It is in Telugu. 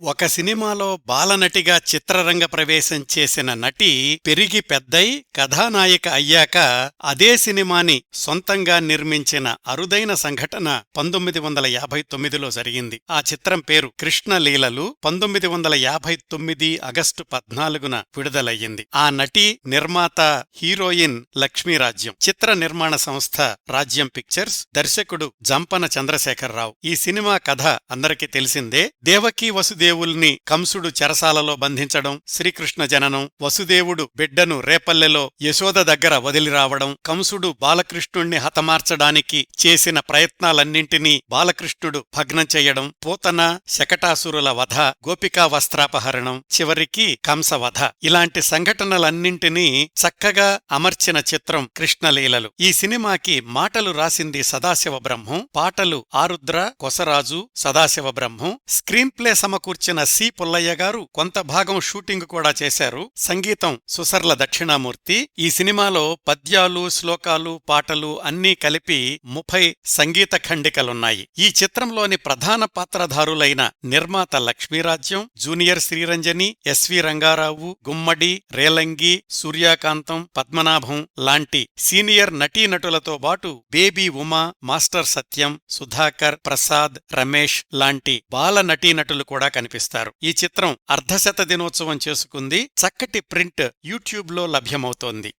ఒక సినిమాలో బాలనటిగా చిత్రరంగ ప్రవేశం చేసిన నటి పెరిగి పెద్దై కథానాయిక అయ్యాక అదే సినిమాని సొంతంగా నిర్మించిన అరుదైన సంఘటన 1959లో జరిగింది. ఆ చిత్రం పేరు కృష్ణలీలలు. 1959 ఆగస్టు 14న విడుదలయ్యింది. ఆ నటి నిర్మాత హీరోయిన్ లక్ష్మీరాజ్యం. చిత్ర నిర్మాణ సంస్థ రాజ్యం పిక్చర్స్. దర్శకుడు జంపన చంద్రశేఖరరావు. ఈ సినిమా కథ అందరికీ తెలిసిందే. దేవకీ వసుదేవుల్ని కంసుడు చెరసాలలో బంధించడం, శ్రీకృష్ణ జననం, వసుదేవుడు బిడ్డను రేపల్లెలో యశోద దగ్గర వదిలిరావడం, కంసుడు బాలకృష్ణుణ్ణి హతమార్చడానికి చేసిన ప్రయత్నాలన్నింటినీ బాలకృష్ణుడు భగ్నం చెయ్యడం, పూతన శకటాసురుల వధ, గోపికా వస్త్రాపహరణం, చివరికి కంసవధ, ఇలాంటి సంఘటనలన్నింటినీ చక్కగా అమర్చిన చిత్రం కృష్ణలీలలు. ఈ సినిమాకి మాటలు రాసింది సదాశివ బ్రహ్మం, పాటలు ఆరుద్ర, కొసరాజు, సదాశివ బ్రహ్మం. స్క్రీన్ ప్లే సమకూర్చిన సి పుల్లయ్య గారు కొంత భాగం షూటింగ్ కూడా చేశారు. సంగీతం సుసర్ల దక్షిణామూర్తి. ఈ సినిమాలో పద్యాలు, శ్లోకాలు, పాటలు అన్నీ కలిపి 30 సంగీత ఖండికలున్నాయి. ఈ చిత్రంలోని ప్రధాన పాత్రధారులైన నిర్మాత లక్ష్మీరాజ్యం, జూనియర్ శ్రీరంజని, ఎస్వి రంగారావు, గుమ్మడి, రేలంగి, సూర్యకాంతం, పద్మనాభం లాంటి సీనియర్ నటీనటులతో బాటు బేబీ ఉమా, మాస్టర్ సత్యం, సుధాకర్, ప్రసాద్, రమేష్ లాంటి బాల నటీనటులు కూడా కనిపిస్తారు. ఈ చిత్రం అర్ధశత దినోత్సవం చేసుకుంది. చక్కటి ప్రింట్ యూట్యూబ్లో లభ్యమవుతోంది.